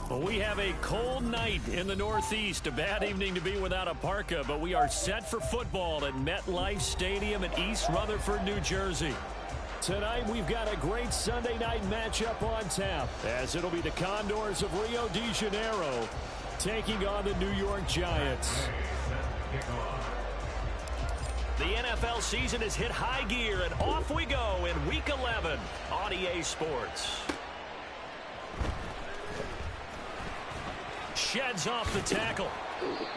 Well, we have a cold night in the Northeast. A bad evening to be without a parka, but we are set for football at MetLife Stadium in East Rutherford, New Jersey. Tonight, we've got a great Sunday night matchup on tap, as it'll be the Condors of Rio de Janeiro taking on the New York Giants. The NFL season has hit high gear, and off we go in Week 11 on EA Sports. Sheds off the tackle.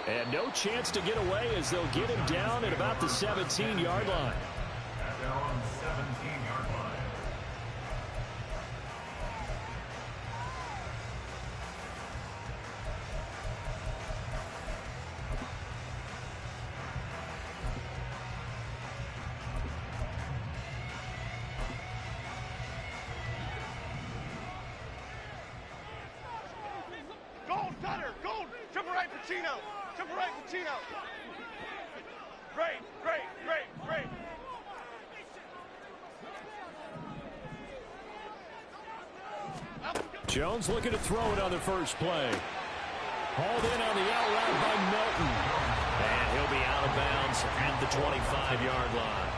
And no chance to get away as they'll get him down at about the 17-yard line. Jones looking to throw it on the first play. Hauled in on the out route by Melton. And he'll be out of bounds at the 25-yard line.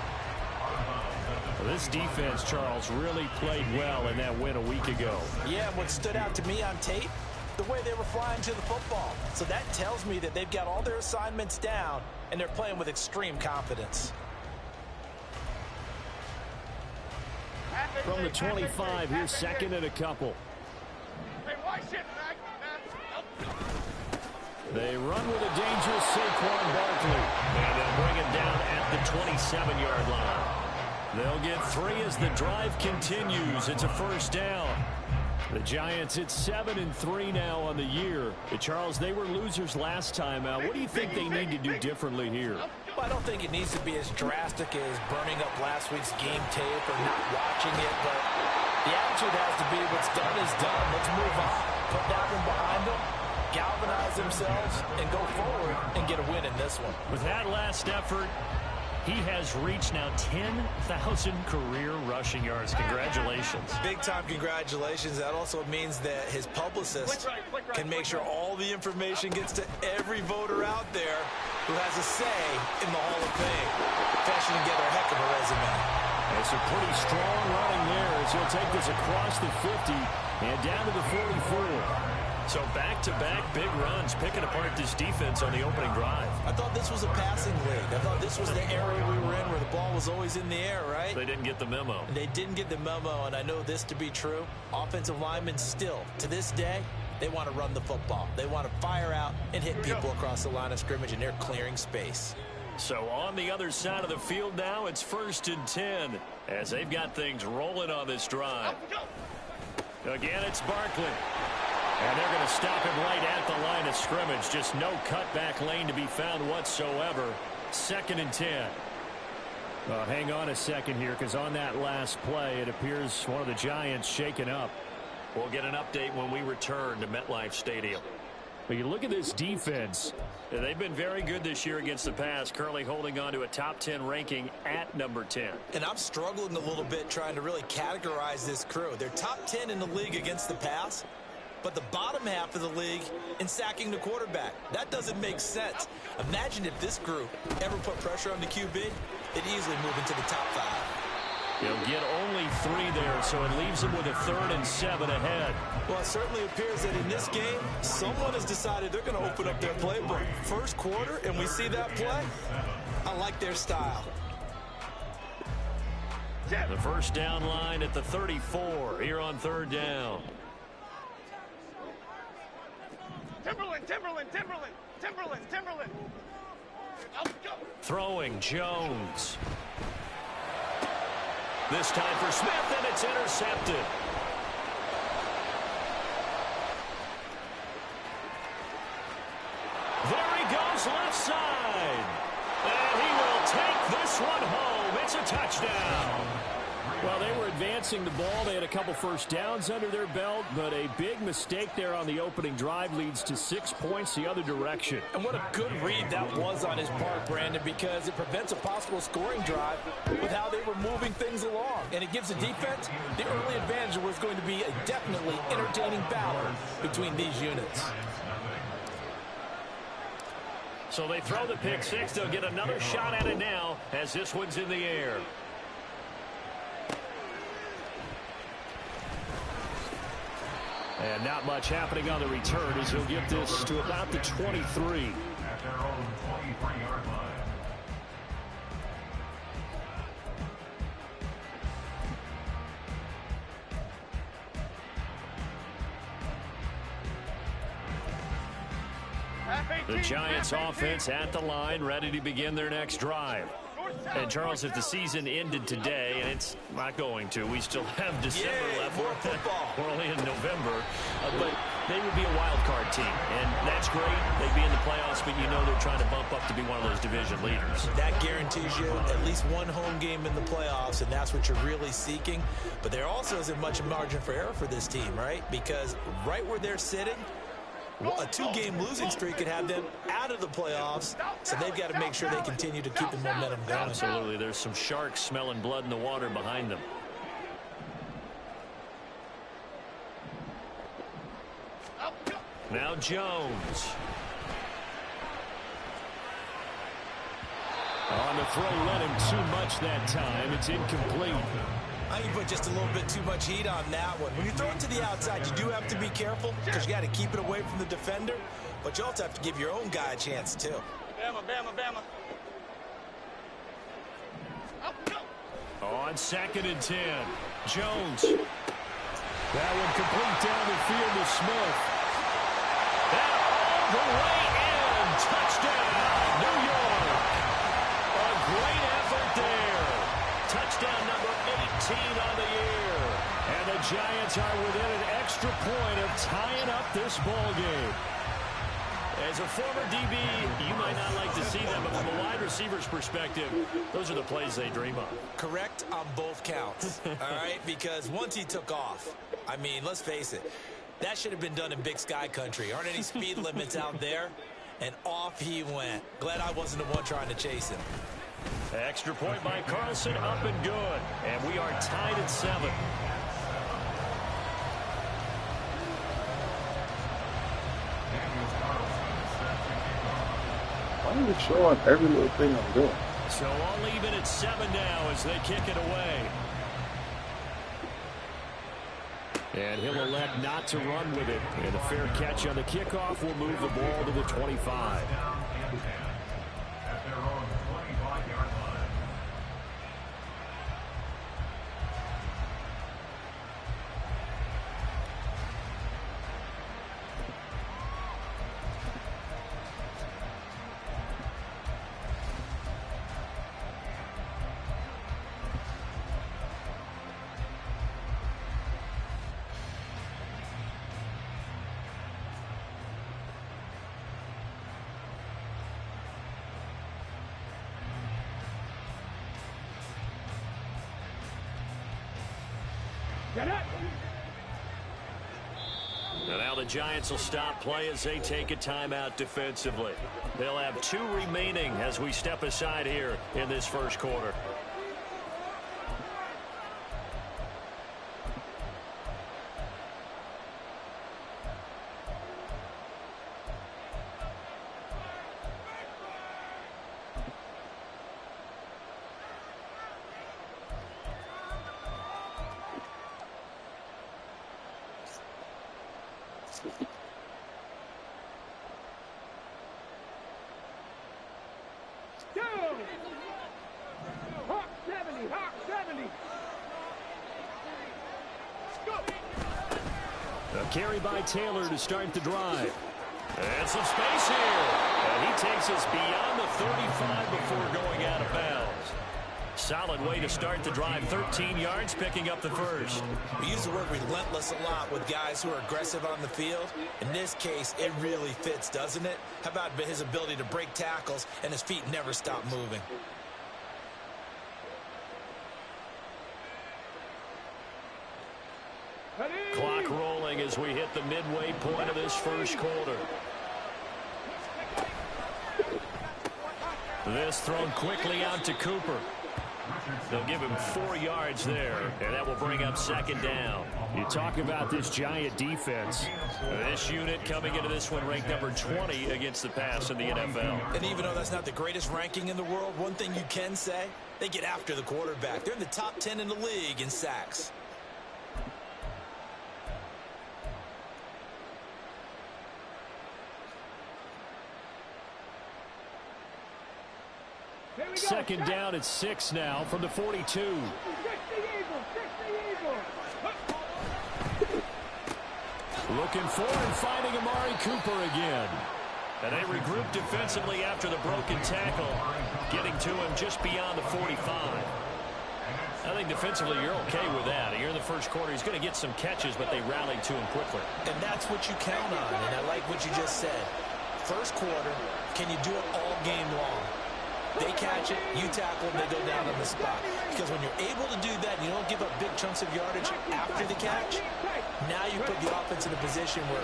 Well, this defense, Charles, really played well in that win a week ago. Yeah, what stood out to me on tape, the way they were flying to the football. So that tells me that they've got all their assignments down, and they're playing with extreme confidence. From the 25, here's second and a couple. They run with a dangerous Saquon Barkley. And they'll bring it down at the 27-yard line. They'll get 3 as the drive continues. It's a first down. The Giants at 7-3 now on the year. Charles, they were losers last time out. What do you think they need to do differently here? Well, I don't think it needs to be as drastic as burning up last week's game tape or not watching it, but the attitude has to be what's done is done. Let's move on. Put that one behind them, galvanize themselves, and go forward and get a win in this one. With that last effort, he has reached now 10,000 career rushing yards. Congratulations. Big-time congratulations. That also means that his publicist can make sure all the information gets to every voter out there who has a say in the Hall of Fame. Fashioning together a heck of a resume. It's a pretty strong running there as he'll take this across the 50 and down to the 44. So back-to-back big runs, picking apart this defense on the opening drive. I thought this was a passing league. I thought this was the area we were in where the ball was always in the air, right? They didn't get the memo. They didn't get the memo, and I know this to be true. Offensive linemen still, to this day, they want to run the football. They want to fire out and hit people across the line of scrimmage, and they're clearing space. So on the other side of the field now, it's 1st and 10 as they've got things rolling on this drive. Again, it's Barkley. And they're going to stop him right at the line of scrimmage. Just no cutback lane to be found whatsoever. 2nd and 10. Hang on a second here, because on that last play, it appears one of the Giants shaken up. We'll get an update when we return to MetLife Stadium. But you look at this defense. They've been very good this year against the pass, currently holding on to a top 10 ranking at number 10. And I'm struggling a little bit trying to really categorize this crew. They're top 10 in the league against the pass, but the bottom half of the league in sacking the quarterback. That doesn't make sense. Imagine if this group ever put pressure on the QB, they'd easily move into the top 5. He'll get only 3 there, so it leaves him with a 3rd and 7 ahead. Well, it certainly appears that in this game, someone has decided they're going to open up their playbook. First quarter, and we see that play. I like their style. The first down line at the 34 here on 3rd down. Timberland. Throwing Jones. This time for Smith, and it's intercepted. There he goes left side. And he will take this one home. It's a touchdown. Well, they were advancing the ball. They had a couple first downs under their belt, but a big mistake there on the opening drive leads to 6 points the other direction. And what a good read that was on his part, Brandon, because it prevents a possible scoring drive with how they were moving things along. And it gives the defense the early advantage. Was going to be a definitely entertaining battle between these units. So they throw the pick six. They'll get another shot at it now as this one's in the air. And not much happening on the return as he'll get this to about the 23. At their own 23-yard line. The Giants offense at the line, ready to begin their next drive. And, Charles, if the season ended today, and it's not going to, we still have December left. More football. We're only in November. But they would be a wild card team, and that's great. They'd be in the playoffs, but you know they're trying to bump up to be one of those division leaders. That guarantees you at least one home game in the playoffs, and that's what you're really seeking. But there also isn't much margin for error for this team, right? Because right where they're sitting, a two-game losing streak could have them out of the playoffs, so they've got to make sure they continue to keep the momentum going. Absolutely. There's some sharks smelling blood in the water behind them. Now Jones. On the throw, let him too much that time. It's incomplete. I think you put just a little bit too much heat on that one. When you throw it to the outside, you do have to be careful because you got to keep it away from the defender, but you also have to give your own guy a chance too. Bama, Bama, Bama. On 2nd and 10, Jones. That one complete down the field to Smith. That all the way in. Touchdown, New York. A great effort there. Touchdown number 18 on the year. And the Giants are within an extra point of tying up this ball game. As a former DB, you might not like to see them, but from a wide receiver's perspective, those are the plays they dream of. Correct on both counts, all right? Because once he took off, I mean, let's face it, that should have been done in Big Sky country. Aren't any speed limits out there? And off he went. Glad I wasn't the one trying to chase him. Extra point by Carlson, up and good. And we are tied at 7. Why are you showing every little thing I'm doing? So all even at 7 now as they kick it away. And he'll elect not to run with it. And a fair catch on the kickoff will move the ball to the 25. At their own 25-yard line. And now the Giants will stop play as they take a timeout defensively. They'll have 2 remaining as we step aside here in this first quarter. Hawk 70, Hawk 70. A carry by Taylor to start the drive. And some space here. And he takes us beyond the 35 before going out of bounds. solid way to start the drive. 13 yards, picking up the first. We use the word relentless a lot with guys who are aggressive on the field. In this case, it really fits, doesn't it? How about his ability to break tackles and his feet never stop moving? Clock rolling as we hit the midway point of this first quarter. This thrown quickly out to Cooper. They'll give him 4 yards there, and that will bring up second down. You talk about this Giant defense. This unit coming into this one ranked number 20 against the pass in the NFL. And even though that's not the greatest ranking in the world, one thing you can say, they get after the quarterback. They're in the top 10 in the league in sacks. Second down at 6 now from the 42. Looking for and finding Amari Cooper again. And they regroup defensively after the broken tackle, getting to him just beyond the 45. I think defensively you're okay with that. Here in the first quarter, he's going to get some catches, but they rallied to him quickly. And that's what you count on, and I like what you just said. First quarter, can you do it all game long? They catch it, you tackle them, they go down on the spot. Because when you're able to do that and you don't give up big chunks of yardage after the catch, now you put the offense in a position where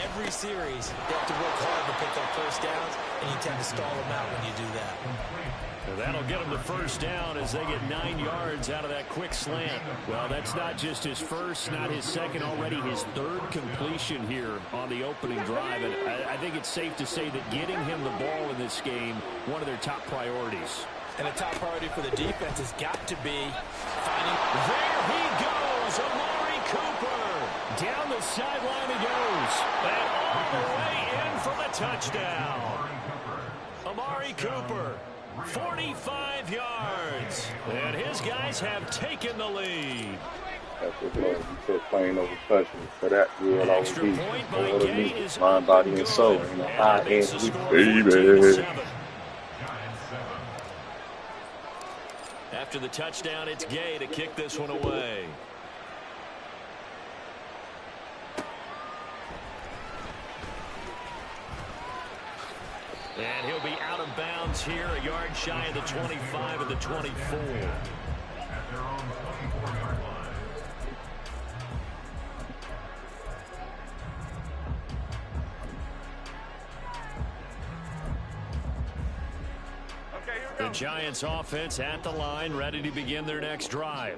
every series they have to work hard to pick up first downs, and you tend to stall them out when you do that. And that'll get him the first down as they get 9 yards out of that quick slant. Well, that's not just his first, not his second, already his third completion here on the opening drive. And I think it's safe to say that getting him the ball in this game, one of their top priorities. And a top priority for the defense has got to be finding... There he goes, Amari Cooper. Down the sideline he goes. And all the way in for the touchdown. Amari Cooper, 45 yards. And his guys have taken the lead. That's what you said, playing over touching. So that will always Extra be point by all of Gay me, is mind, up body, and and good. soul. And the And high that makes end, the score baby. 14-7. After the touchdown, it's Gay to kick this one away. And he'll be out of bounds here, a yard shy of the 25 and the 24. At their own 24-yard line. The Giants offense at the line, ready to begin their next drive.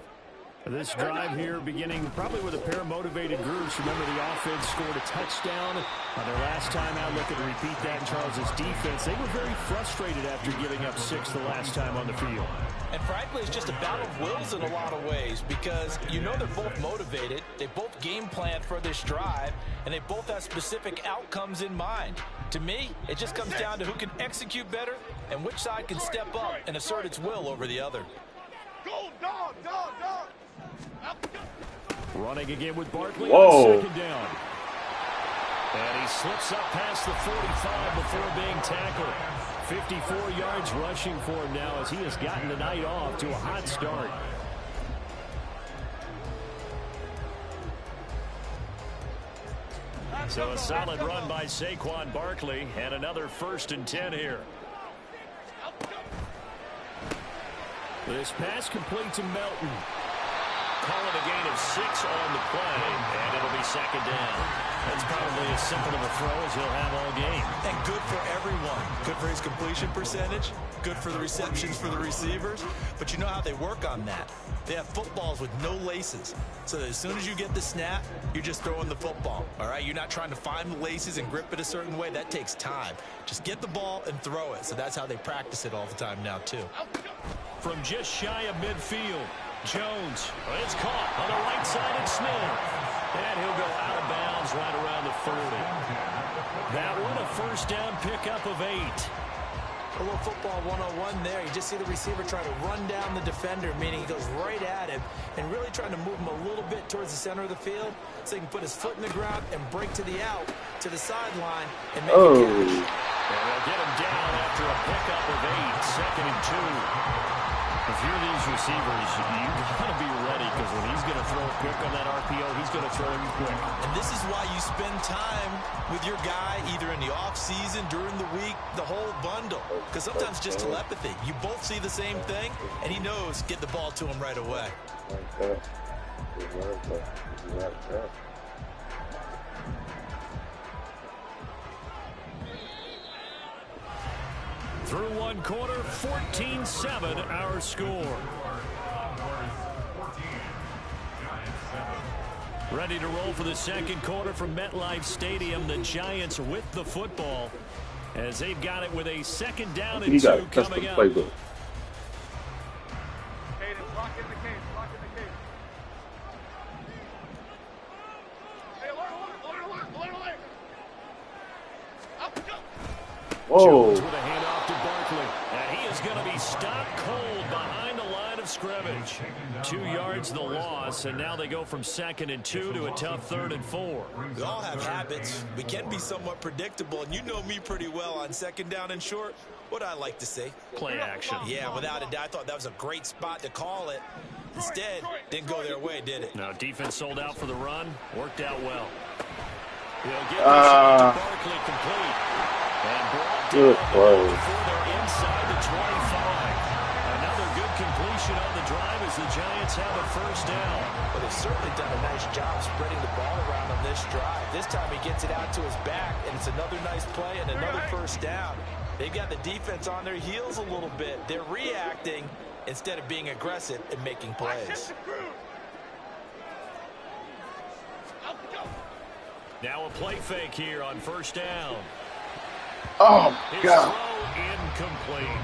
This drive here beginning probably with a pair of motivated groups. Remember, the offense scored a touchdown on their last time out. Looking to repeat that in Charles's defense. They were very frustrated after giving up 6 the last time on the field. And frankly, it's just a battle of wills in a lot of ways, because you know they're both motivated, they both game plan for this drive, and they both have specific outcomes in mind. To me, it just comes down to who can execute better and which side can step up and assert its will over the other. Go, dog, dog, dog. Running again with Barkley Whoa. on second down. And he slips up past the 45 before being tackled. 54 yards rushing for him now as he has gotten the night off to a hot start. So a solid run by Saquon Barkley and another 1st and 10 here. This pass complete to Melton. Calling a gain of 6 on the play, and it'll be second down. That's probably as simple of a throw as he'll have all game. And good for everyone. Good for his completion percentage, good for the receptions for the receivers. But you know how they work on that. They have footballs with no laces. So that as soon as you get the snap, you're just throwing the football. All right, you're not trying to find the laces and grip it a certain way. That takes time. Just get the ball and throw it. So that's how they practice it all the time now, too. From just shy of midfield, Jones. It's caught on the right side of Smith. And he'll go out of bounds right around the 30. That one a first down pickup of 8. A little football 101 there. You just see the receiver try to run down the defender, meaning he goes right at him and really trying to move him a little bit towards the center of the field so he can put his foot in the ground and break to the out, to the sideline, and make a catch. And they'll get him down after a pickup of 8, 2nd and 2. If you're these receivers, you got to be ready because when he's going to throw it quick on that RPO, he's going to throw it quick. And this is why you spend time with your guy either in the offseason, during the week, the whole bundle. Because sometimes just telepathy. You both see the same thing, and he knows get the ball to him right away. Through one quarter, 14-7 our score. Ready to roll for the second quarter from MetLife Stadium. The Giants with the football as they've got it with a second down and 2 coming up. Cadence, lock in the cage, lock in the cage. Hey, alert. Up, go. Whoa. Jones with a handoff to Barkley. And he is going to be stopped cold behind the line of scrimmage. 2 yards the loss, and now they go from 2nd and 2 to a tough 3rd and 4. We all have habits. We can be somewhat predictable, and you know me pretty well on 2nd down and short. What I like to see. Play action. Yeah, without a doubt, I thought that was a great spot to call it. Instead, didn't go their way, did it? No, defense sold out for the run. Worked out well. He'll get this out to Barkley complete. And brought down before they're inside the 25. Another good completion on the drive as the Giants have a first down. Well, they've certainly done a nice job spreading the ball around on this drive. This time he gets it out to his back, and it's another nice play and another first down. They've got the defense on their heels a little bit. They're reacting instead of being aggressive and making plays. Now a play fake here on first down. Oh, His God. throw incomplete.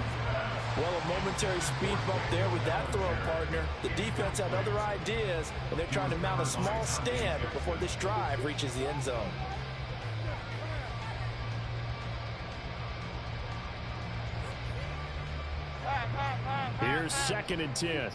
Well, a momentary speed bump there with that throw, partner. The defense had other ideas, and they're trying to mount a small stand before this drive reaches the end zone. Here's 2nd and 10.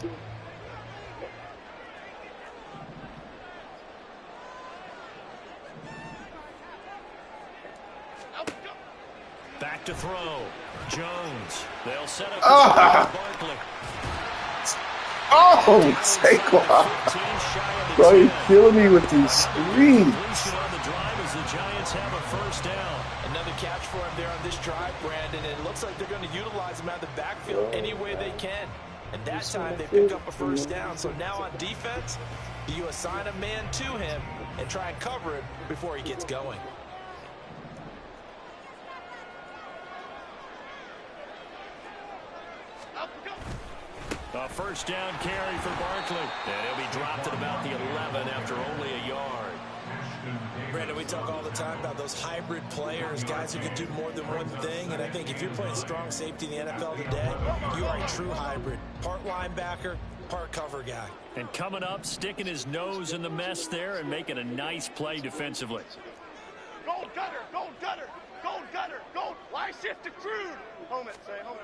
Back to throw. Jones. They'll set up Barkley. Oh, Saquon. Bro, you're killing me with these screens. On the drive as the Giants have a first down. Another catch for him there on this drive, Brandon, and it looks like they're going to utilize him out of the backfield any way they can. And that time they pick up a first down. So now on defense, you assign a man to him and try and cover it before he gets going. A first down carry for Barkley. And he'll be dropped at about the 11 after only a yard. Brandon, we talk all the time about those hybrid players, guys who can do more than one thing. And I think if you're playing strong safety in the NFL today, you are a true hybrid. Part linebacker, part cover guy. And coming up, sticking his nose in the mess there and making a nice play defensively. Gold gutter, gold gutter, gold gutter, gold. Why shift to crude? Home it, say home it.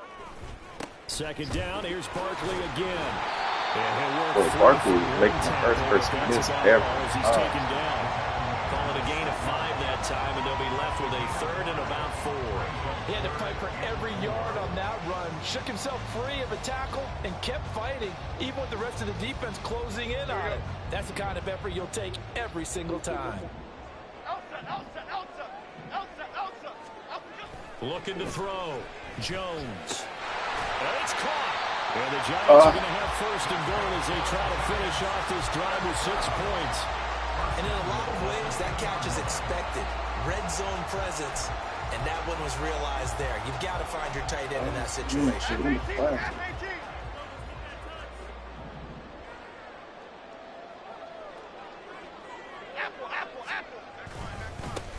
2nd down, here's Barkley again. And he'll work Boy, Barkley making the first person miss ever. as he's taken down. Call it a gain of 5 that time, and they'll be left with a 3rd and about 4. He had to fight for every yard on that run. Shook himself free of a tackle and kept fighting, even with the rest of the defense closing in on it. That's the kind of effort you'll take every single time. Looking to throw. Jones. And it's caught. And the Giants are going to have 1st and goal as they try to finish off this drive with 6 points. And in a lot of ways, that catch is expected. Red zone presence, and that one was realized there. You've got to find your tight end in that situation.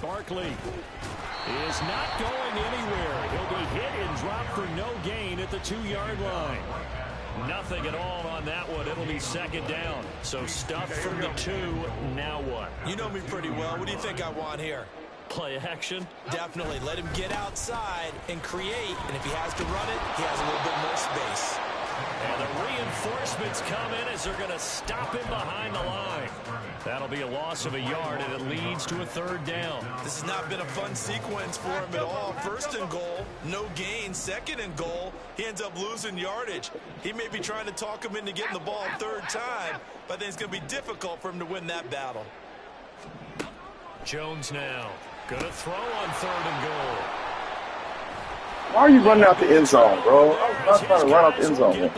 Barkley is not going anywhere. He'll be hit and dropped for no gain at the 2-yard line. Nothing at all on that one. It'll be 2nd down. So stuffed from the 2. Now what? You know me pretty well. What do you think I want here? Play action? Definitely. Let him get outside and create. And if he has to run it, he has a little bit more space. And the reinforcements come in as they're going to stop him behind the line. That'll be a loss of a yard, and it leads to a 3rd down. This has not been a fun sequence for him at all. 1st and goal, no gain. 2nd and goal, he ends up losing yardage. He may be trying to talk him into getting the ball 3rd time, but I think it's going to be difficult for him to win that battle. Jones now going to throw on 3rd and goal. Why are you running out the end zone, bro? I'm not trying to run out the end zone.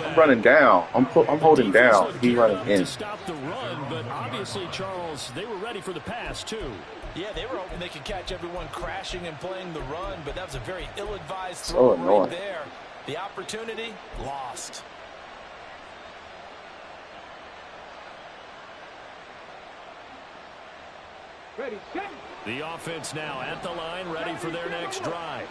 I'm running down. I'm holding down. He's running in. To stop the run, but obviously, Charles, they were ready for the pass, too. Yeah, they were hoping they could catch everyone crashing and playing the run, but that was a very ill-advised So throw right there. The opportunity, lost. Ready, set. The offense now at the line, ready for their next drive.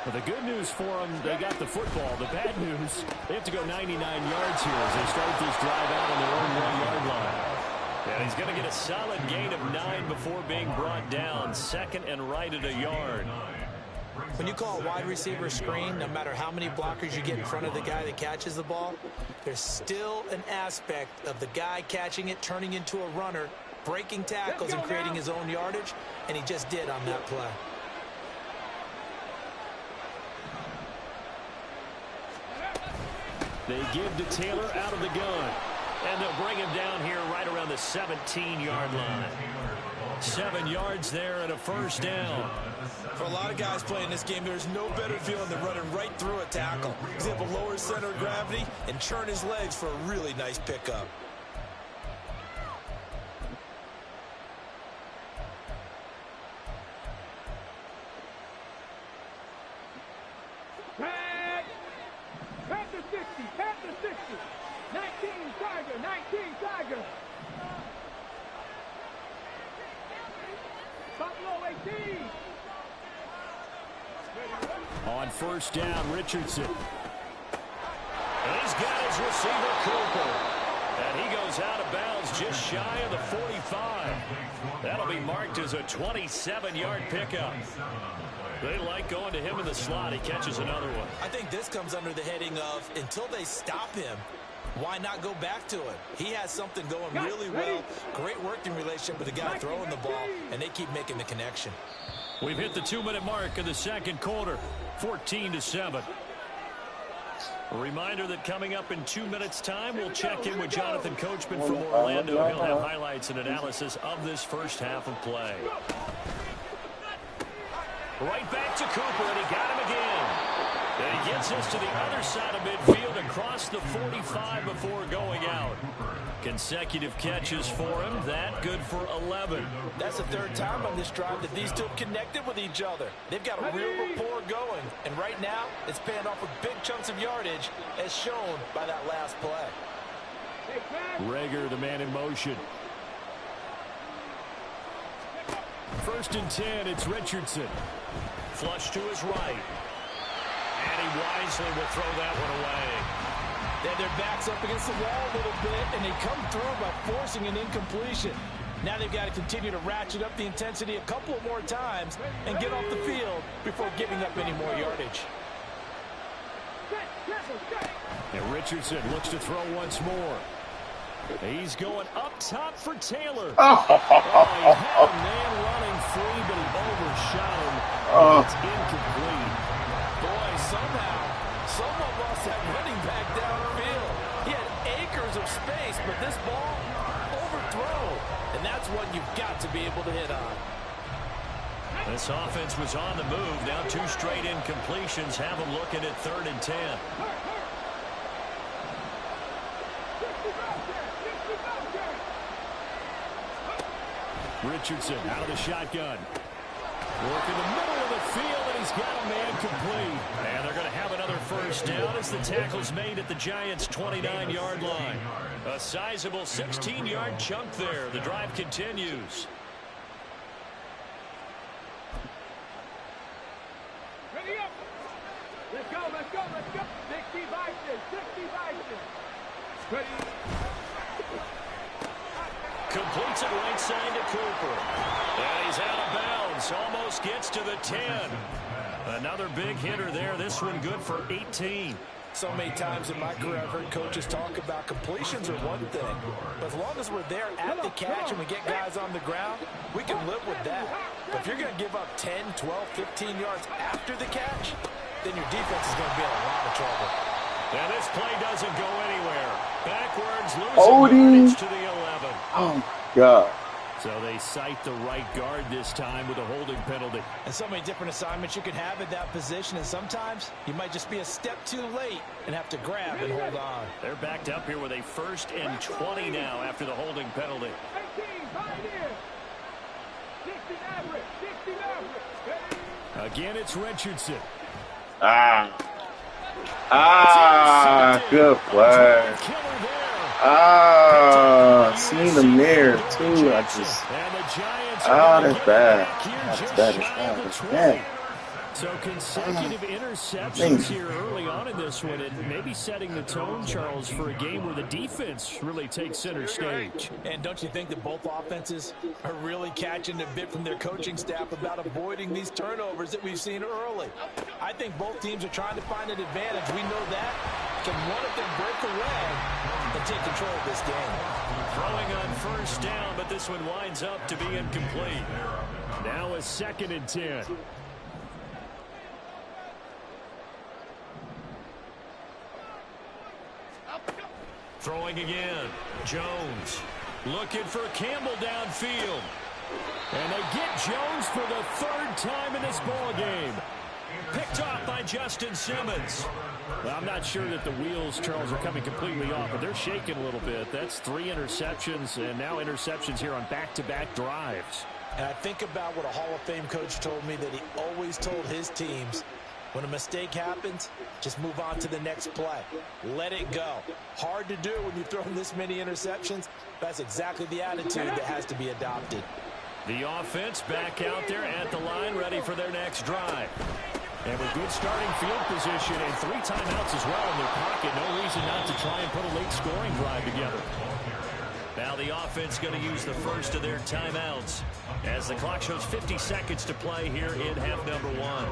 But the good news for them, they got the football. The bad news, they have to go 99 yards here as they start this drive out on their own 1-yard line. And he's going to get a solid gain of 9 before being brought down. 2nd and right at a yard. When you call a wide receiver screen, no matter how many blockers you get in front of the guy that catches the ball, there's still an aspect of the guy catching it, turning into a runner, breaking tackles and creating his own yardage, and he just did on that play. They give to Taylor out of the gun. And they'll bring him down here right around the 17-yard line. 7 yards there and a 1st down. For a lot of guys playing this game, there's no better feeling than running right through a tackle. He's able to lower his center of gravity and churn his legs for a really nice pickup. Panther 60, Panther 60. 19 Tiger, 19 Tiger. Buffalo 18. On 1st down, Richardson. And he's got his receiver, Cooper. And he goes out of bounds just shy of the 45. That'll be marked as a 27-yard pickup. They like going to him in the slot. He catches another one. I think this comes under the heading of, until they stop him, why not go back to him? He has something going really well. Great working relationship with the guy throwing the ball, and they keep making the connection. We've hit the 2-minute mark of the 2nd quarter, 14-7. A reminder that coming up in 2 minutes' time, we'll check in with Jonathan Coachman from Orlando. He'll have highlights and analysis of this first half of play. Right back to Cooper, and he got him again. And he gets us to the other side of midfield across the 45 before going out. Consecutive catches for him. That good for 11. That's the 3rd time on this drive that these two have connected with each other. They've got a real rapport going. And right now, it's paying off with big chunks of yardage, as shown by that last play. Rager, the man in motion. 1st and 10, it's Richardson. Flush to his right. And he wisely will throw that one away. They have their backs up against the wall a little bit, and they come through by forcing an incompletion. Now they've got to continue to ratchet up the intensity a couple of more times and get off the field before giving up any more yardage. And Richardson looks to throw once more. He's going up top for Taylor. He had a man running free, but he overshot him. It's incomplete. Boy, somehow, someone lost that running back downfield. He had acres of space, but this ball overthrown. And that's what you've got to be able to hit on. This offense was on the move. Now 2 straight incompletions have them looking at 3rd and 10. Richardson out of the shotgun. Work in the middle of the field, and he's got a man complete. And they're going to have another 1st down as the tackle's made at the Giants' 29-yard line. A sizable 16-yard chunk there. The drive continues. Ready up. Let's go, let's go, let's go. 60 Bison, 60 Bison. Ready. Completes it right side to Cooper. And he's out of bounds. Almost gets to the 10. Another big hitter there. This one good for 18. So many times in my career, I've heard coaches talk about completions are one thing. But as long as we're there at the catch and we get guys on the ground, we can live with that. But if you're going to give up 10, 12, 15 yards after the catch, then your defense is going to be in a lot of trouble. And this play doesn't go anywhere. Backwards, losing yardage to the 11. Oh, my God. So they cite the right guard this time with a holding penalty. And so many different assignments you can have in that position, and sometimes you might just be a step too late and have to grab and hold on. They're backed up here with a 1st and 20 now after the holding penalty. 18, Again, it's Richardson. Good play. Seen him there too. That's bad. That's bad. So consecutive interceptions here early on in this one, and maybe setting the tone, Charles, for a game where the defense really takes center stage. And don't you think that both offenses are really catching a bit from their coaching staff about avoiding these turnovers that we've seen early? I think both teams are trying to find an advantage. We know that. Can one of them break away and take control of this game? Throwing on 1st down, but this one winds up to be incomplete. Now a 2nd and 10. Throwing again. Jones looking for Campbell downfield. And they get Jones for the 3rd time in this ball game. Picked off by Justin Simmons. Well, I'm not sure that the wheels, Charles, are coming completely off, but they're shaking a little bit. That's 3 interceptions, and now interceptions here on back-to-back drives. And I think about what a Hall of Fame coach told me, that he always told his teams, when a mistake happens, just move on to the next play. Let it go. Hard to do when you've thrown this many interceptions. That's exactly the attitude that has to be adopted. The offense back out there at the line, ready for their next drive. And with good starting field position and 3 timeouts as well in their pocket, no reason not to try and put a late scoring drive together. Now the offense going to use the first of their timeouts as the clock shows 50 seconds to play here in half number 1.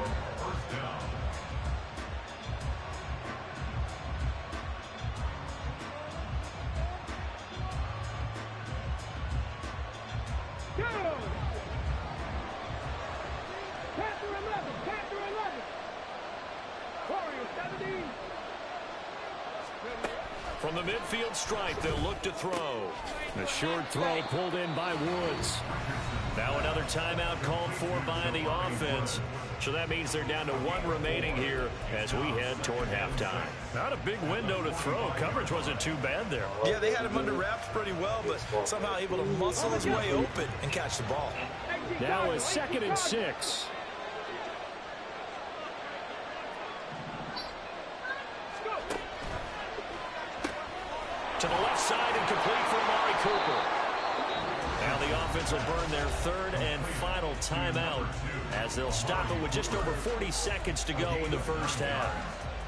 From the midfield stripe, they'll look to throw. A short throw pulled in by Woods. Now another timeout called for by the offense. So that means they're down to 1 remaining here as we head toward halftime. Not a big window to throw. Coverage wasn't too bad there. Yeah, they had him under wraps pretty well, but somehow able to muscle his way open and catch the ball. Now a 2nd and 6. To the left side and complete for Amari Cooper. Now the offense will burn their 3rd and final timeout as they'll stop it with just over 40 seconds to go in the first half.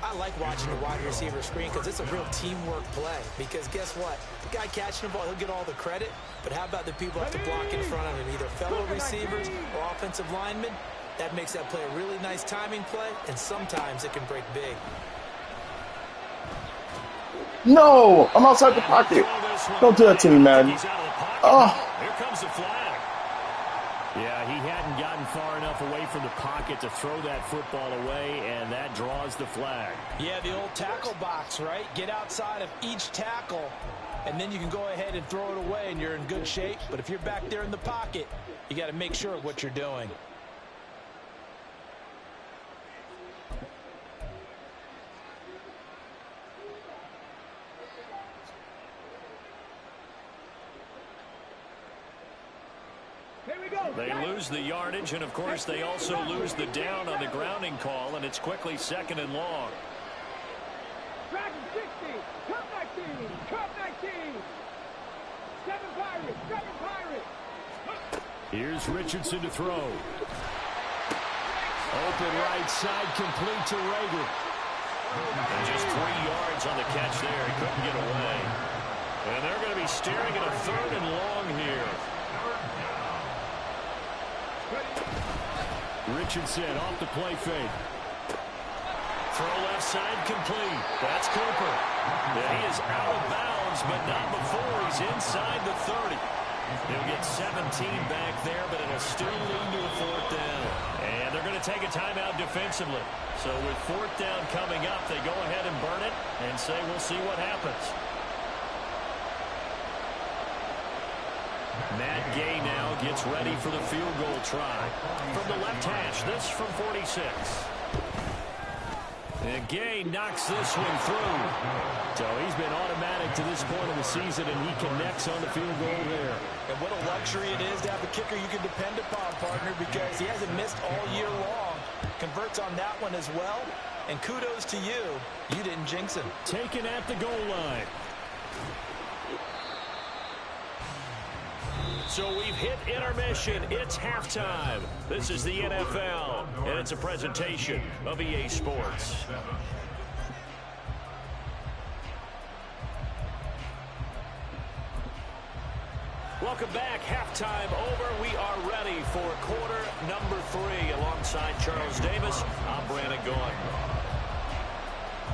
I like watching the wide receiver screen because it's a real teamwork play. Because guess what? The guy catching the ball, he'll get all the credit. But how about the people have to block in front of him, either fellow receivers or offensive linemen? That makes that play a really nice timing play, and sometimes it can break big. No, I'm outside the pocket. Don't do that to me, man. Oh. Here comes the flag. Yeah, he hadn't gotten far enough away from the pocket to throw that football away, and that draws the flag. Yeah, the old tackle box, right? Get outside of each tackle, and then you can go ahead and throw it away, and you're in good shape. But if you're back there in the pocket, you got to make sure of what you're doing. They lose the yardage, and, of course, they also lose the down on the grounding call, and it's quickly 2nd and long. Dragon 60, Cup 19, Cup 19. 7 Pirates, 7 Pirates. Here's Richardson to throw. Open right side, complete to Rager. And just 3 yards on the catch there. He couldn't get away. And they're going to be staring at a 3rd and long here. Richardson off the play fake. Throw left side complete. That's Cooper. And he is out of bounds, but not before he's inside the 30. He'll get 17 back there, but it'll still lead to a fourth down. And they're going to take a timeout defensively. So with fourth down coming up, they go ahead and burn it and say we'll see what happens. Matt Gay now gets ready for the field goal try. From the left hash, this from 46. And Gay knocks this one through. So he's been automatic to this point of the season, and he connects on the field goal there. And what a luxury it is to have a kicker you can depend upon, partner, because he hasn't missed all year long. Converts on that one as well. And kudos to you. You didn't jinx him. Taken at the goal line. So we've hit intermission. It's halftime. This is the NFL, and it's a presentation of EA Sports. Welcome back. Halftime over. We are ready for quarter number 3. Alongside Charles Davis, I'm Brandon Gaudin.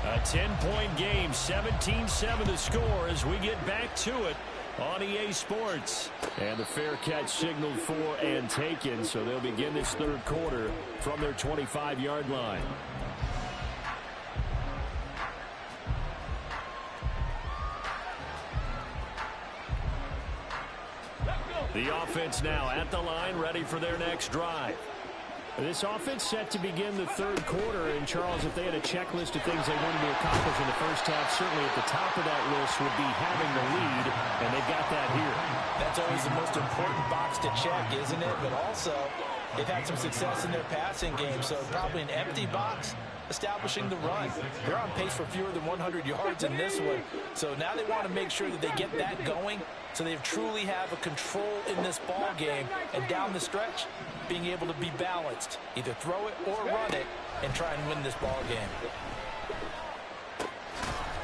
A 10-point game, 17-7 the score as we get back to it on EA Sports. And the fair catch signaled for and taken, so they'll begin this third quarter from their 25-yard line. The offense now at the line, ready for their next drive. This offense set to begin the third quarter. And, Charles, if they had a checklist of things they wanted to accomplish in the first half, certainly at the top of that list would be having the lead, and they've got that here. That's always the most important box to check, isn't it? But also, they've had some success in their passing game, so probably an empty box establishing the run. They're on pace for fewer than 100 yards in this one. So now they want to make sure that they get that going so they truly have a control in this ball game. And down the stretch, being able to be balanced. Either throw it or run it and try and win this ball game.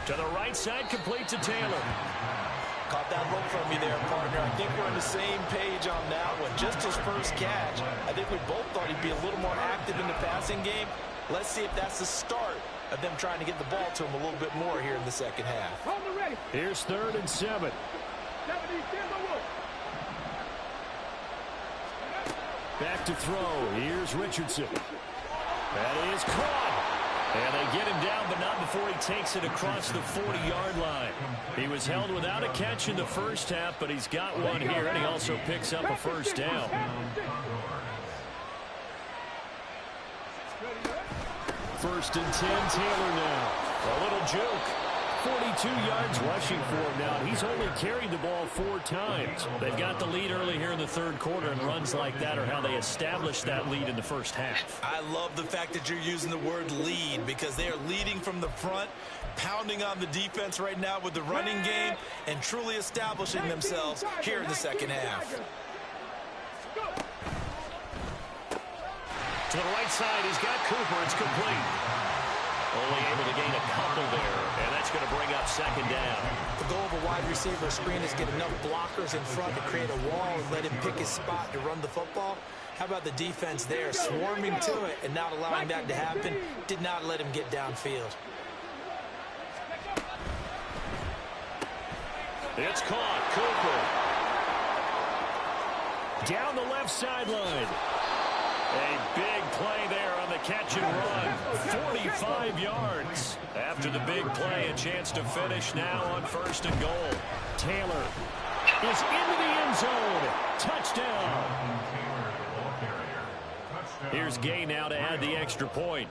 To the right side, complete to Taylor. Caught that look from me there, partner. I think we're on the same page on that one. Just his first catch. I think we both thought he'd be a little more active in the passing game. Let's see if that's the start of them trying to get the ball to him a little bit more here in the second half. Here's 3rd and 7. Back to throw. Here's Richardson. That is caught. And they get him down, but not before he takes it across the 40-yard line. He was held without a catch in the first half, but he's got one here, and he also picks up a first down. 1st and 10, Taylor now. A little juke. 42 yards rushing for him now. He's only carried the ball 4 times. They've got the lead early here in the third quarter, and runs like that are how they established that lead in the first half. I love the fact that you're using the word lead because they are leading from the front, pounding on the defense right now with the running game, and truly establishing themselves here in the second half. To the right side, he's got Cooper. It's complete. Only able to gain a couple there, and that's going to bring up second down. The goal of a wide receiver screen is get enough blockers in front to create a wall and let him pick his spot to run the football. How about the defense there, swarming to it and not allowing that to happen? Did not let him get downfield. It's caught. Cooper. Down the left sideline. A big play there on the catch and run. 45 yards. After the big play, a chance to finish now on 1st and goal. Taylor is into the end zone. Touchdown. Here's Gay now to add the extra point.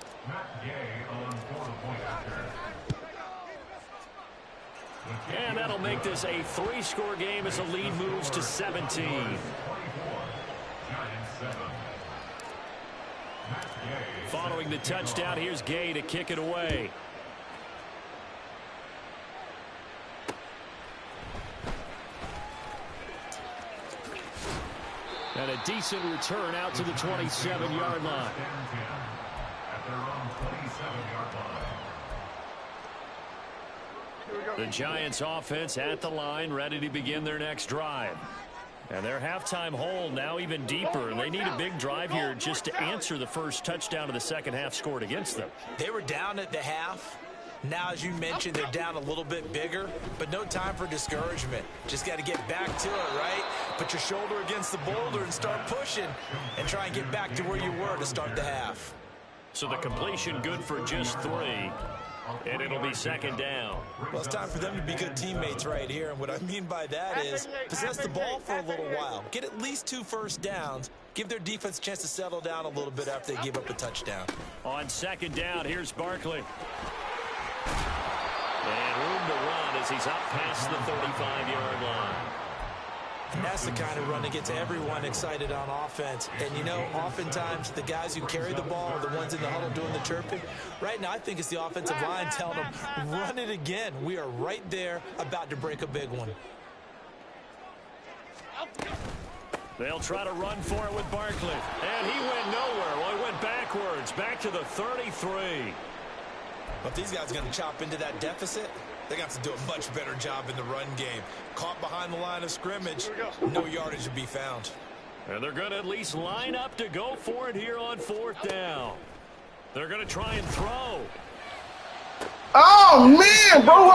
And that'll make this a 3-score game as the lead moves to 17. Following the touchdown, here's Gay to kick it away. And a decent return out to the 27-yard line. The Giants offense at the line, ready to begin their next drive. And their halftime hole now even deeper. And they need a big drive here just to answer the first touchdown of the second half scored against them. They were down at the half. Now, as you mentioned, they're down a little bit bigger, but no time for discouragement. Just got to get back to it, right? Put your shoulder against the boulder and start pushing and try and get back to where you were to start the half. So the completion good for just 3. And it'll be second down. Well, it's time for them to be good teammates right here. And what I mean by that is possess the ball for a little while. Get at least 2 first downs. Give their defense a chance to settle down a little bit after they give up a touchdown. On second down, here's Barkley. And room to run as he's up past the 35-yard line. And that's the kind of run that gets everyone excited on offense. And, you know, oftentimes the guys who carry the ball are the ones in the huddle doing the chirping. Right now, I think it's the offensive line telling them, run it again. We are right there about to break a big one. They'll try to run for it with Barkley. And he went nowhere. Well, he went backwards, back to the 33. But if these guys are going to chop into that deficit, they're going to have to do a much better job in the run game. Caught behind the line of scrimmage, no yardage to be found. And they're going to at least line up to go for it here on 4th down. They're going to try and throw. Oh, man, bro.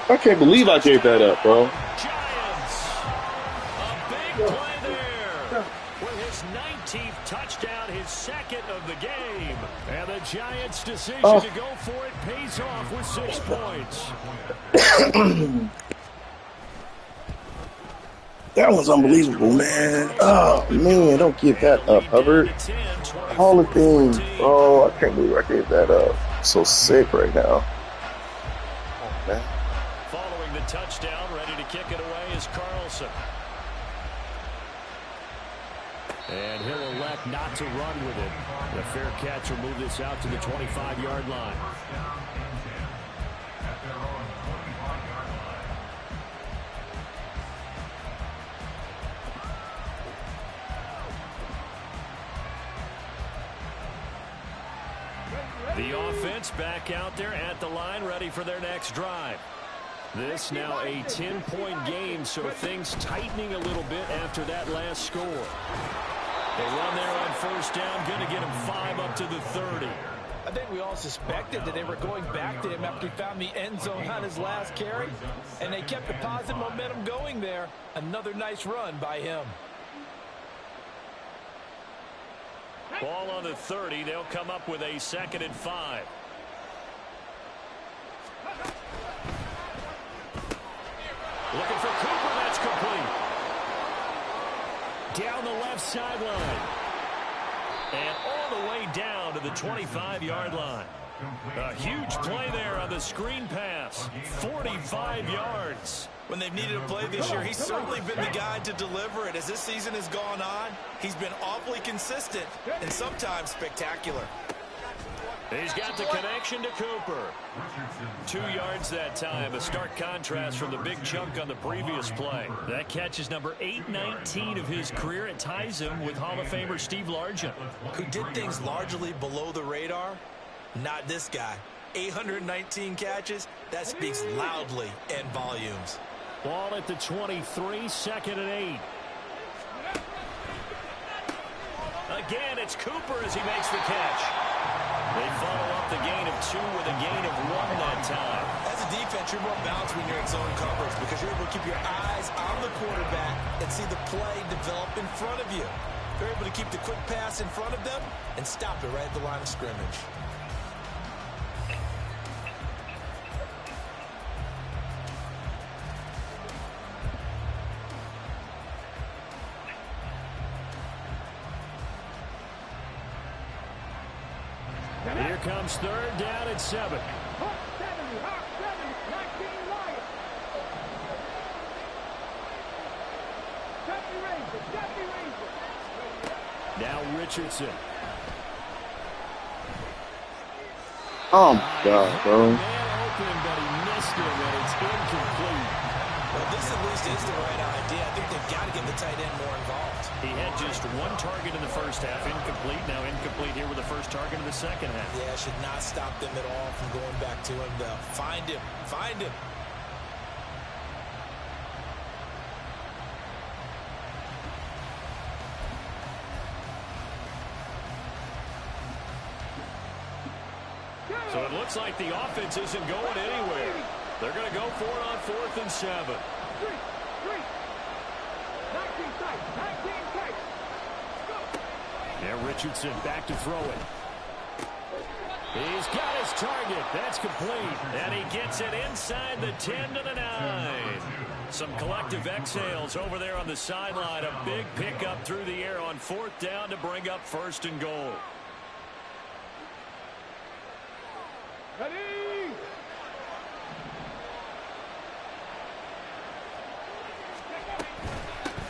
I can't believe I gave that up, bro. Giants. A big play there. With his 19th touchdown, his second of the game. And the Giants' decision to go for it pays off with 6 points. That was unbelievable, man. Oh, man, don't give that up, Hubbard. All the things, bro. I can't believe I gave that up. So sick right now. Oh, man. Following the touchdown, ready to kick it away is Carlson. And he'll elect not to run with it. The fair catch will move this out to the 25-yard line. The offense back out there at the line, ready for their next drive. This now a 10-point game, so things tightening a little bit after that last score. They run there on 1st down, going to get him 5 up to the 30. I think we all suspected that they were going back to him after he found the end zone on his last carry, and they kept the positive momentum going there. Another nice run by him. Ball on the 30. They'll come up with a 2nd and 5. Looking for Cooper. That's complete. Down the left sideline. And all the way down to the 25-yard line. A huge play there on the screen pass. 45 yards. When they've needed a play this year, he's certainly been the guy to deliver it. As this season has gone on, he's been awfully consistent and sometimes spectacular. He's got the connection to Cooper. 2 yards that time. A stark contrast from the big chunk on the previous play. That catch is number 819 of his career. It ties him with Hall of Famer Steve Largent, who did things largely below the radar. Not this guy. 819 catches. That speaks loudly in volumes. Ball at the 23, 2nd and 8. Again, it's Cooper as he makes the catch. They follow up the gain of 2 with a gain of 1 that time. As a defense, you're more balanced when you're in zone coverage because you're able to keep your eyes on the quarterback and see the play develop in front of you. They're able to keep the quick pass in front of them and stop it right at the line of scrimmage. Here comes 3rd down at 7. Hawk 70, 19 Lions. Jeffrey Ranger. Now Richardson. Oh, my God, bro. Man open, but he missed it, and it's incomplete. Well, this at least is the right idea. I think they've got to get the tight end more involved. He had just 1 target in the first half, incomplete. Now incomplete here with the first target in the second half. Yeah, should not stop them at all from going back to him, though. Find him. Find him. So it looks like the offense isn't going anywhere. They're going to go for it on 4th and 7. 19 tight. 19 tight. Go. Yeah, Richardson back to throw it. He's got his target. That's complete. And he gets it inside the 10 to the 9. Some collective exhales over there on the sideline. A big pickup through the air on 4th down to bring up 1st and goal. Ready?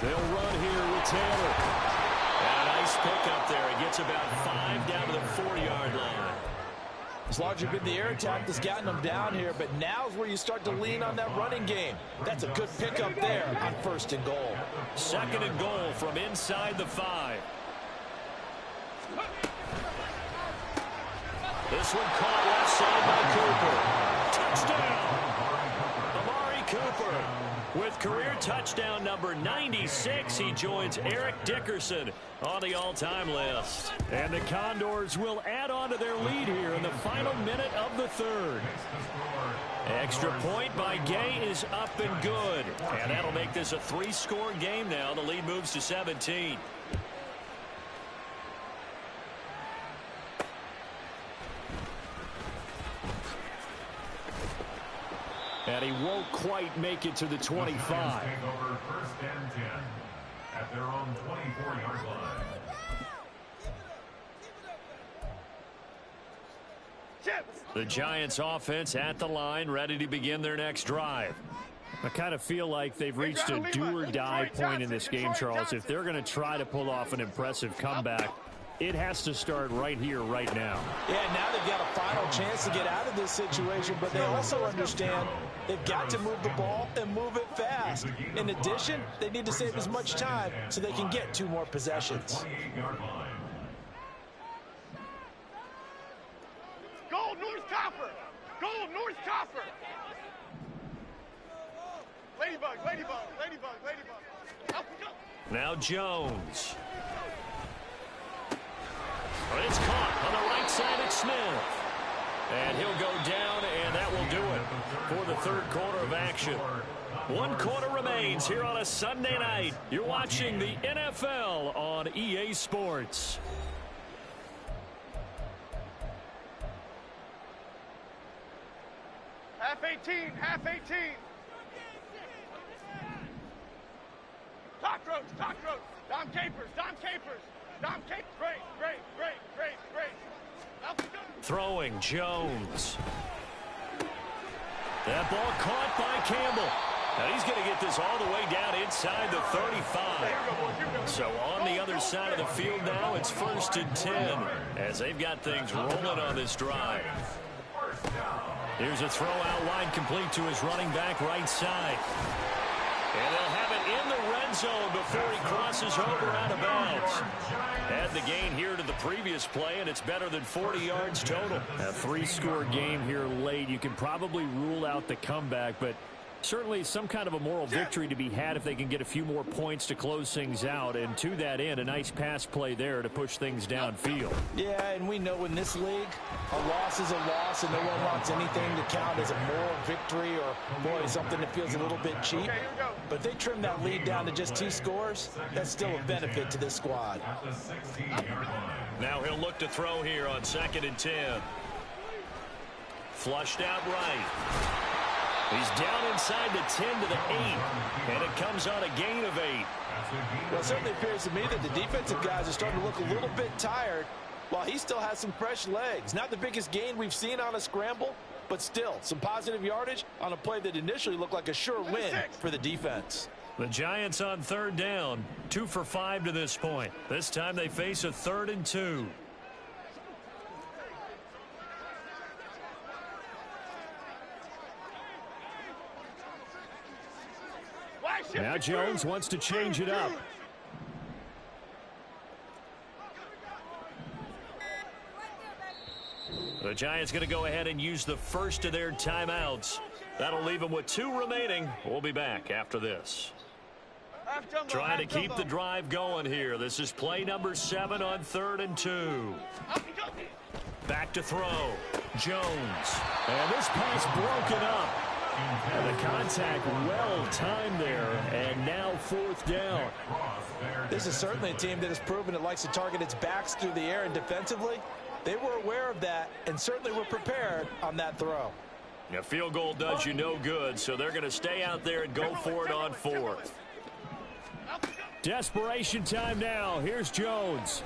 They'll run here with Taylor. And a nice pickup there. He gets about 5 down to the 4-yard line. It's largely been the air attack that's gotten them down here, but now's where you start to lean on that running game. That's a good pickup there on 1st and goal. 2nd and goal from inside the 5. This one caught left side by Cooper. Touchdown! Amari Cooper. With career touchdown number 96, he joins Eric Dickerson on the all-time list. And the Condors will add on to their lead here in the final minute of the 3rd. Extra point by Gay is up and good. And that'll make this a 3-score game now. The lead moves to 17. And he won't quite make it to the 25. Take over 1st and 10 at their own 24-yard line. The Giants offense at the line, ready to begin their next drive. I kind of feel like they've reached a do-or-die point in this game, Charles. If they're going to try to pull off an impressive comeback, it has to start right here, right now. Yeah, now they've got a final chance to get out of this situation, but they also understand they've got to move the ball and move it fast. In addition, they need to save as much time so they can get 2 more possessions. 28-yard line. Goal, North Copper. Goal, North Copper. Ladybug, ladybug, ladybug, ladybug. Up we go. Now Jones. It's caught on the right side at Smith. And he'll go down, and that will do it for the 3rd quarter of action. 1 quarter remains here on a Sunday night. You're watching the NFL on EA Sports. Half 18, half 18. Cockroach, cockroach. Dom Capers, Dom Capers. Dom Capers. Great, great, great, great, great. Up we go. Throwing Jones. That ball caught by Campbell. Now he's going to get this all the way down inside the 35. So on the other side of the field now, it's 1st and 10 as they've got things rolling on this drive. Here's a throw out line complete to his running back right side. And they'll have it in the red zone before he crosses over out of bounds. Add the gain here to the previous play, and it's better than 40 yards total. A 3-score game here late. You can probably rule out the comeback, but certainly some kind of a moral victory to be had if they can get a few more points to close things out. And to that end, a nice pass play there to push things downfield. Yeah, and we know in this league, a loss is a loss, and no one wants anything to count as a moral victory or, boy, something that feels a little bit cheap. But if they trim that lead down to just 2 scores, that's still a benefit to this squad. Now he'll look to throw here on 2nd and 10. Flushed out right. He's down inside the 10 to the 8, and it comes on a gain of 8. Well, it certainly appears to me that the defensive guys are starting to look a little bit tired while he still has some fresh legs. Not the biggest gain we've seen on a scramble, but still some positive yardage on a play that initially looked like a sure win for the defense. The Giants on 3rd down, 2 for 5 to this point. This time they face a 3rd and 2. Now Jones wants to change it up. The Giants going to go ahead and use the first of their timeouts. That'll leave them with 2 remaining. We'll be back after this. Trying to keep the drive going here. This is play number 7 on 3rd and 2. Back to throw. Jones. And this pass broken up. And the contact well timed there, and now 4th down. This is certainly a team that has proven it likes to target its backs through the air, and defensively, they were aware of that and certainly were prepared on that throw. A field goal does you no good, so they're going to stay out there and go for it on 4th. Desperation time now. Here's Jones.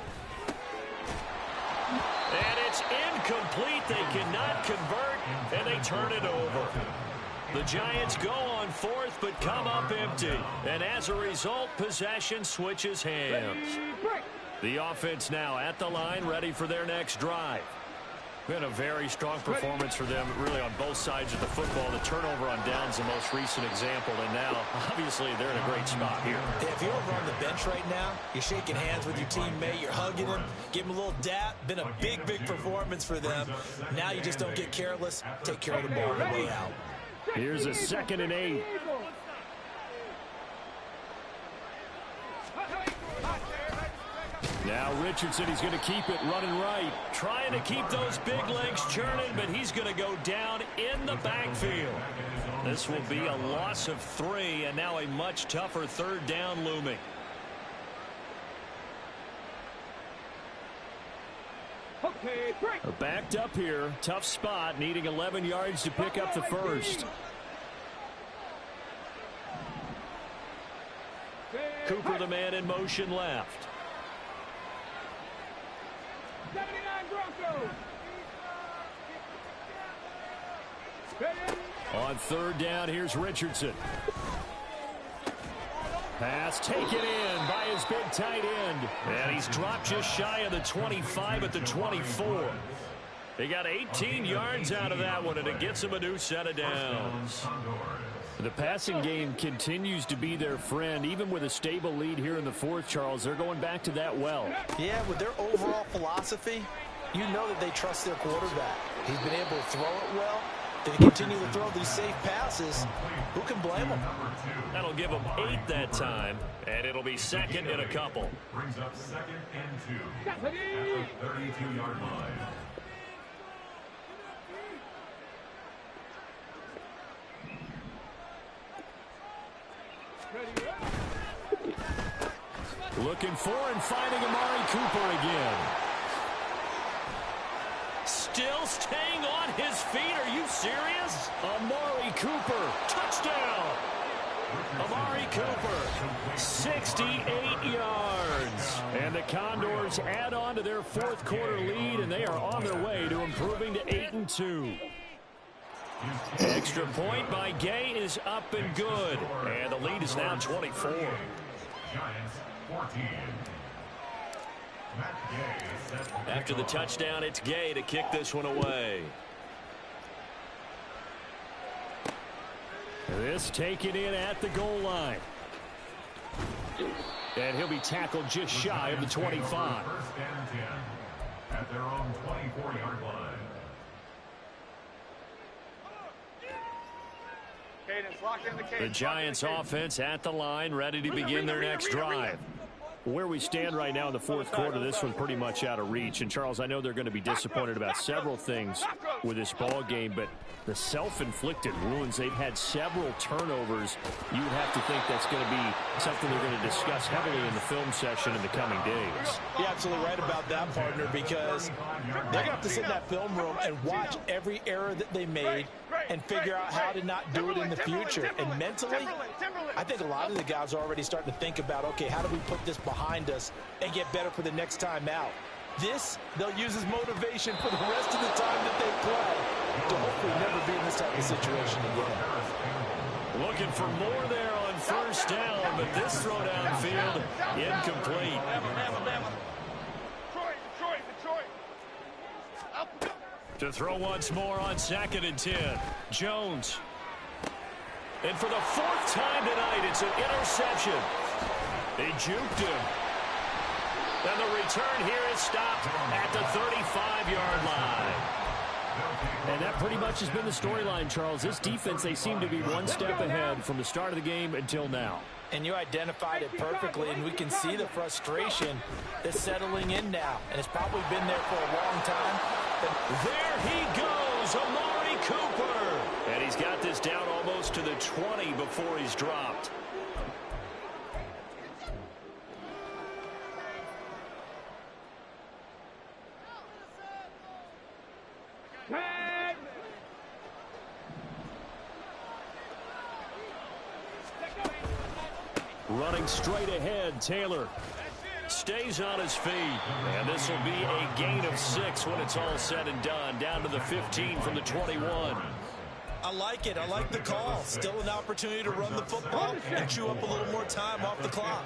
And it's incomplete. They cannot convert, and they turn it over. The Giants go on 4th, but come up empty. And as a result, possession switches hands. The offense now at the line, ready for their next drive. Been a very strong performance for them, really, on both sides of the football. The turnover on downs, the most recent example, and now, obviously, they're in a great spot here. Yeah, if you're over on the bench right now, you're shaking hands with your teammate, you're hugging him, give him a little dap. Been a big, big performance for them. Now you just don't get careless. Take care of the ball on the way out. Here's a 2nd and 8. Now Richardson, he's going to keep it running right. Trying to keep those big legs churning, but he's going to go down in the backfield. This will be a loss of 3, and now a much tougher 3rd down looming. Backed up here. Tough spot, needing 11 yards to pick up the 1st. Cooper, the man in motion left. 79 Broncos. On 3rd down, here's Richardson. Pass taken in by his big tight end. And he's dropped just shy of the 25 at the 24. They got 18 yards out of that one, and it gets him a new set of downs. The passing game continues to be their friend. Even with a stable lead here in the 4th, Charles, they're going back to that well. Yeah, with their overall philosophy, you know that they trust their quarterback. He's been able to throw it well. They continue to throw these safe passes. Who can blame them? That'll give them 8 that time, and it'll be 2nd and a couple. Brings up 2nd and 2 at the 32-yard line. Looking for and finding Amari Cooper again. Still staying on his feet. Are you serious? Amari Cooper, touchdown. Amari Cooper, 68 yards. And the Condors add on to their 4th quarter lead, and they are on their way to improving to 8-2. Extra point by Gay is up and good. And the lead is now 24. Giants 14. After the touchdown, it's Gay to kick this one away. This taken in at the goal line. And he'll be tackled just shy of the 25. 1st and 10 at their own 24-yard line. The Giants offense at the line, ready to begin their next drive. Where we stand right now in the 4th quarter, this one pretty much out of reach. And, Charles, I know they're going to be disappointed about several things with this ball game, but the self-inflicted wounds, they've had several turnovers. You would have to think that's going to be something they're going to discuss heavily in the film session in the coming days. You're absolutely right about that, partner, because they're going to have to sit in that film room and watch every error that they made and figure out how to not do it in the future. And mentally, I think a lot of the guys are already starting to think about, okay, how do we put this behind us and get better for the next time out? This, they'll use as motivation for the rest of the time that they play to hopefully never be in this type of situation again. Looking for more there on 1st down, but this throw downfield incomplete. To throw once more on 2nd and 10. Jones. And for the 4th time tonight, it's an interception. They juked him. And the return here is stopped at the 35-yard line. And that pretty much has been the storyline, Charles. This defense, they seem to be one step ahead from the start of the game until now. And you identified it perfectly, and we can see the frustration that's settling in now. And it's probably been there for a long time. There he goes. is Amari Cooper. And he's got this down almost to the 20 before he's dropped. Running straight ahead, Taylor stays on his feet. And this will be a gain of 6 when it's all said and done. Down to the 15 from the 21. I like it. I like the call. Still an opportunity to run the football and chew up a little more time off the clock.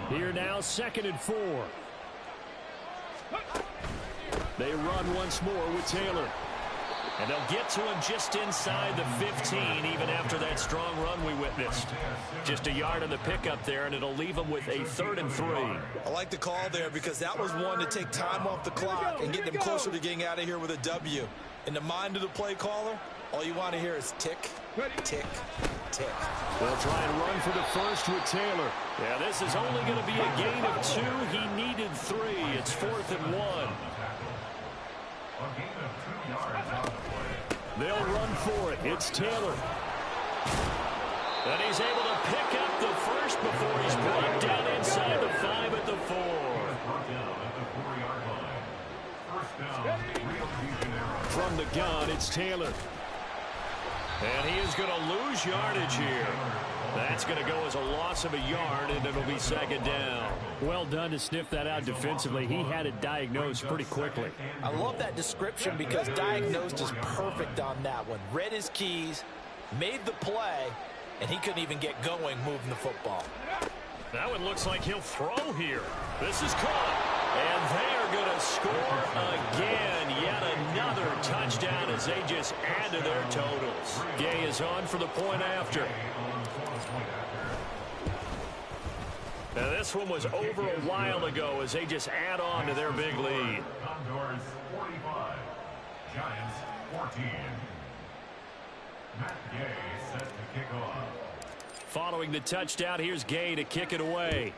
Here now, 2nd and 4. They run once more with Taylor. And they'll get to him just inside the 15, even after that strong run we witnessed. Just a yard on the pickup there, and it'll leave them with a 3rd and 3. I like the call there because that was one to take time off the clock and get them closer to getting out of here with a W. In the mind of the play caller, all you want to hear is tick, tick, tick. They'll try and run for the first with Taylor. Yeah, this is only going to be a gain of 2. He needed 3. It's 4th and 1. They'll run for it. It's Taylor. And he's able to pick up the first before he's brought down inside the 5 at the 4. From the gun, it's Taylor. And he is going to lose yardage here. That's going to go as a loss of a yard, and it'll be 2nd down. Well done to sniff that out defensively. He had it diagnosed pretty quickly. I love that description because diagnosed is perfect on that one. Read his keys, made the play, and he couldn't even get going moving the football. That one looks like he'll throw here. This is caught. And they are going to score again. Yet another touchdown as they just add to their totals. Gay is on for the point after. Now this one was over a while ago as they just add on to their big lead. Condors 45, Giants 14. Matt Gay set to kick off. Following the touchdown, here's Gay to kick it away.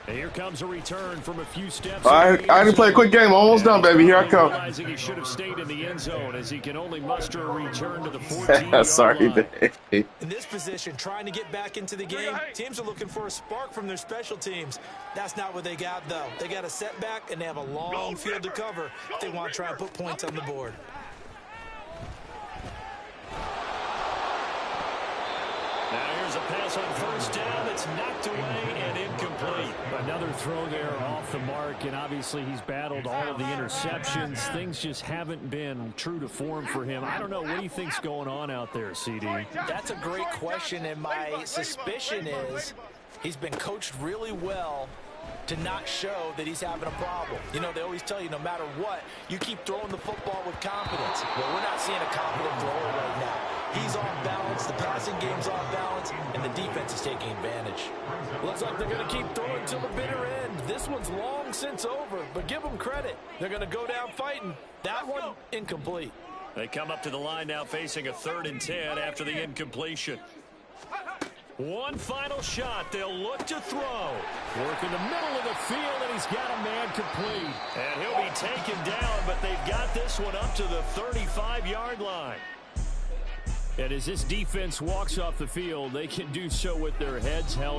And here comes a return from a few steps. I didn't play a quick game. Almost done, baby. Here I come. Realizing he should have stayed in the end zone as he can only muster a return to the 14-yard Sorry, line. babe. In this position, trying to get back into the game, teams are looking for a spark from their special teams. That's not what they got, though. They got a setback, and they have a long field to cover if they want to try and put points on the board. Now here's a pass on 1st down that's knocked away and incomplete. Another throw there off the mark, and obviously he's battled all of the interceptions. Things just haven't been true to form for him. I don't know. What do you think's going on out there, CD? That's a great question, and my suspicion is he's been coached really well to not show that he's having a problem. You know, they always tell you no matter what, you keep throwing the football with confidence. Well, we're not seeing a confident thrower right now. He's off balance, the passing game's off balance, and the defense is taking advantage. Looks like they're going to keep throwing till the bitter end. This one's long since over, but give them credit. They're going to go down fighting. That one, incomplete. They come up to the line now facing a 3rd and 10 after the incompletion. One final shot. They'll look to throw. Work in the middle of the field, and he's got a man complete. And he'll be taken down, but they've got this one up to the 35-yard line. And as this defense walks off the field, they can do so with their heads held